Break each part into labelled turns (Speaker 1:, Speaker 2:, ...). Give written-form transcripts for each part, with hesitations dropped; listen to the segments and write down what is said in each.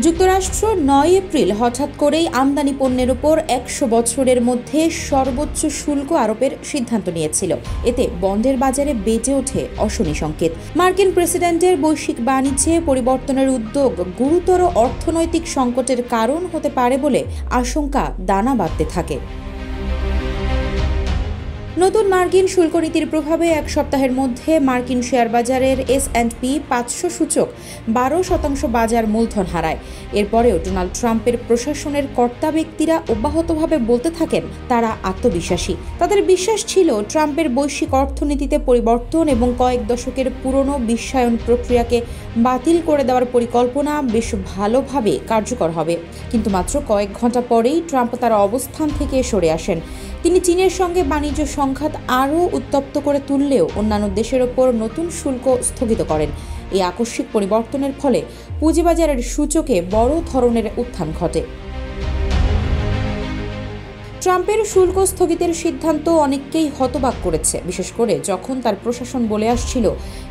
Speaker 1: যুক্তরাষ্ট্র ৯ এপ্রিল হঠাৎ করেই আমদানি পণ্যের উপর ১০০ বছরের মধ্যে সর্বোচ্চ শুল্ক আরোপের সিদ্ধান্ত নিয়েছিল। এতে বন্ডের বাজারে বেজে ওঠে অশনি সংকেত। মার্কিন প্রেসিডেন্টের বৈশ্বিক বাণিজ্যে পরিবর্তনের উদ্যোগ গুরুতর অর্থনৈতিক সংকটের কারণ হতে পারে বলে আশঙ্কা দানা বাঁধতে থাকে। নতুন মার্কিন শুল্ক নীতির প্রভাবে এক সপ্তাহের মধ্যে মার্কিন শেয়ার বাজারের S&P 500 সূচক 12% বাজার মূলধন হারায়। এরপরেও ডোনাল্ড ট্রাম্পের প্রশাসনের কর্তা ব্যক্তিরা অব্যাহতভাবে বলতে থাকেন তারা আত্মবিশ্বাসী। তাদের বিশ্বাস ছিল ট্রাম্পের বৈশ্বিক অর্থনীতিতে পরিবর্তন এবং কয়েক দশকের পুরনো বিশ্বায়ন প্রক্রিয়াকে বাতিল করে দেওয়ার পরিকল্পনা বেশ ভালোভাবে কার্যকর হবে। কিন্তু মাত্র কয়েক ঘন্টা পরেই ট্রাম্প তার অবস্থান থেকে সরে আসেন। তিনি চীনের সঙ্গে বাণিজ্য সংঘাত আরও উত্তপ্ত করে তুললেও অন্যান্য দেশের ওপর নতুন শুল্ক স্থগিত করেন। এই আকস্মিক পরিবর্তনের ফলে পুঁজিবাজারের সূচকে বড় ধরনের উত্থান ঘটে। ট্রাম্পের শুল্ক স্থগিতের সিদ্ধান্ত অনেককেই হতবাক করেছে, বিশেষ করে যখন তার প্রশাসন বলে আসছিল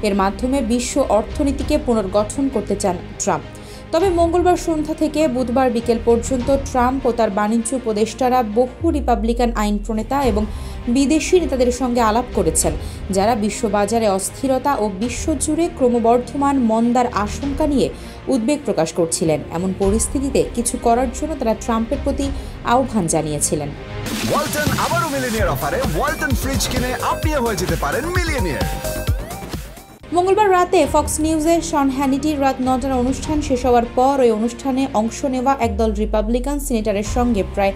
Speaker 1: এর মাধ্যমে বিশ্ব অর্থনীতিকে পুনর্গঠন করতে চান ট্রাম্প। তবে মঙ্গলবার সন্ধ্যা থেকে বুধবার বিকেল পর্যন্ত ট্রাম্প ও তার বাণিজ্য উপদেষ্টারা বহু রিপাবলিকান আইন প্রণেতা এবং বিদেশি নেতাদের সঙ্গে আলাপ করেছেন, যারা বিশ্ববাজারে অস্থিরতা ও বিশ্বজুড়ে ক্রমবর্ধমান মন্দার আশঙ্কা নিয়ে উদ্বেগ প্রকাশ করছিলেন। এমন পরিস্থিতিতে কিছু করার জন্য তারা ট্রাম্পের প্রতি আহ্বান জানিয়েছিলেন।
Speaker 2: ওয়ালটন আবারও মিলিয়নিয়ার অফারে ওয়ালটন ফ্রিজ কিনে আপনিও হয়ে যেতে পারেন মিলিয়নিয়ার।
Speaker 1: মঙ্গলবার রাতে ফক্স নিউজে শন হ্যানিটির রাত ৯টার অনুষ্ঠান শেষ হওয়ার পর ওই অনুষ্ঠানে অংশ নেওয়া একদল রিপাবলিকান সিনেটরের সঙ্গে প্রায়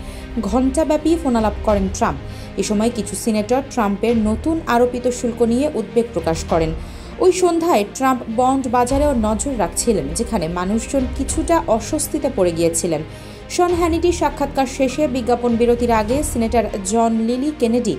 Speaker 1: ঘণ্টাব্যাপী ফোনালাপ করেন ট্রাম্প। এ সময় কিছু সিনেটর ট্রাম্পের নতুন আরোপিত শুল্ক নিয়ে উদ্বেগ প্রকাশ করেন। ওই সন্ধ্যায় ট্রাম্প বন্ড বাজারেও নজর রাখছিলেন, যেখানে মানুষজন কিছুটা অস্বস্তিতে পড়ে গিয়েছিলেন। শন হ্যানিটির সাক্ষাৎকার শেষে বিজ্ঞাপন বিরতির আগে সিনেটর জন লিলি কেনেডি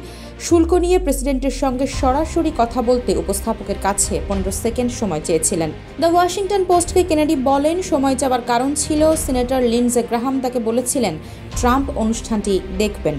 Speaker 1: শুল্ক নিয়ে প্রেসিডেন্টের সঙ্গে সরাসরি কথা বলতে উপস্থাপকের কাছে 15 সেকেন্ড সময় চেয়েছিলেন। দ্য ওয়াশিংটন পোস্টকে কেনেডি বলেন, সময় চাওয়ার কারণ ছিল সিনেটর লিন্ডসে গ্রাহাম তাকে বলেছিলেন ট্রাম্প অনুষ্ঠানটি দেখবেন।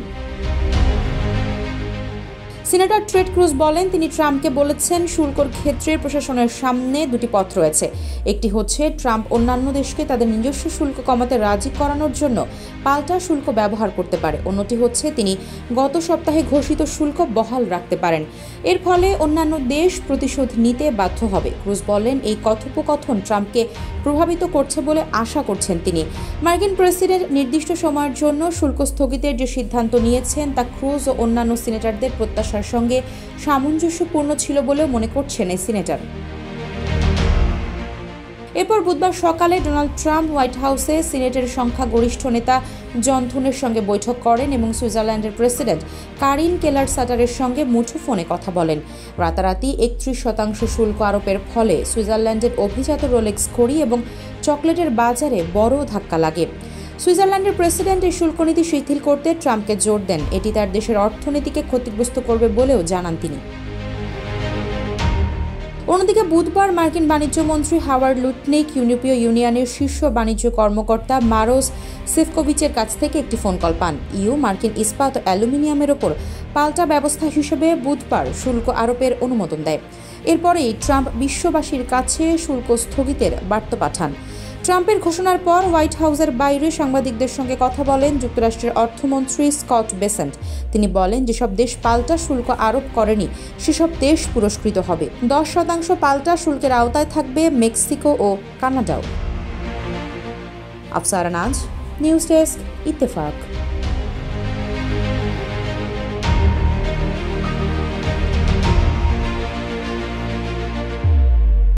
Speaker 1: সিনেটর টেড ক্রুজ বলেন, তিনি ট্রাম্পকে বলেছেন শুল্কর ক্ষেত্রে প্রশাসনের সামনে দুটি পথ রয়েছে। একটি হচ্ছে ট্রাম্প অন্যান্য দেশকে তাদের নিজস্ব শুল্ক কমাতে রাজি করানোর জন্য পাল্টা শুল্ক ব্যবহার করতে পারে। অন্যটি হচ্ছে তিনি গত সপ্তাহে ঘোষিত শুল্ক বহাল রাখতে পারেন। এর ফলে অন্যান্য দেশ প্রতিশোধ নিতে বাধ্য হবে। ক্রুজ বলেন, এই কথোপকথন ট্রাম্পকে প্রভাবিত করছে বলে আশা করছেন তিনি। মার্কিন প্রেসিডেন্ট নির্দিষ্ট সময়ের জন্য শুল্ক স্থগিতের যে সিদ্ধান্ত নিয়েছেন তা ক্রুজ ও অন্যান্য সিনেটরদের প্রত্যাশার সঙ্গে সামঞ্জস্যপূর্ণ ছিল বলেও মনে করছেন এই সিনেটর। এরপর বুধবার সকালে ডোনাল্ড ট্রাম্প হোয়াইট হাউসে সিনেটের সংখ্যাগরিষ্ঠ নেতা জন থুনের সঙ্গে বৈঠক করেন এবং সুইজারল্যান্ডের প্রেসিডেন্ট কারিন কেলার সাটারের সঙ্গে মুঠোফোনে কথা বলেন। রাতারাতি 31% শুল্ক আরোপের ফলে সুইজারল্যান্ডের অভিজাত রোলেক্স ঘড়ি এবং চকলেটের বাজারে বড় ধাক্কা লাগে। সুইজারল্যান্ডের প্রেসিডেন্ট এই শুল্কনীতি শিথিল করতে ট্রাম্পকে জোর দেন। এটি তার দেশের অর্থনীতিকে ক্ষতিগ্রস্ত করবে বলেও জানান তিনি। অন্যদিকে বুধবার মার্কিন বাণিজ্য মন্ত্রী হাওয়ার্ড লুটনিক ইউরোপীয় ইউনিয়নের শীর্ষ বাণিজ্য কর্মকর্তা মারোস সেফকোভিচের কাছ থেকে একটি ফোন কল পান। মার্কিন ইস্পাত ও অ্যালুমিনিয়ামের ওপর পাল্টা ব্যবস্থা হিসেবে বুধবার শুল্ক আরোপের অনুমোদন দেয়। এরপরেই ট্রাম্প বিশ্ববাসীর কাছে শুল্ক স্থগিতের বার্তা পাঠান। ট্রাম্পের ঘোষণার পর হোয়াইট হাউসের বাইরে সাংবাদিকদের সঙ্গে কথা বলেন যুক্তরাষ্ট্রের অর্থমন্ত্রী স্কট বেসেন্ট। তিনি বলেন, যেসব দেশ পাল্টা শুল্ক আরোপ করেনি সেসব দেশ পুরস্কৃত হবে। 10% পাল্টা শুল্কের আওতায় থাকবে মেক্সিকো ও কানাডাও। আফসারা নাজ, নিউজ ডেস্ক, ইত্তেফাক।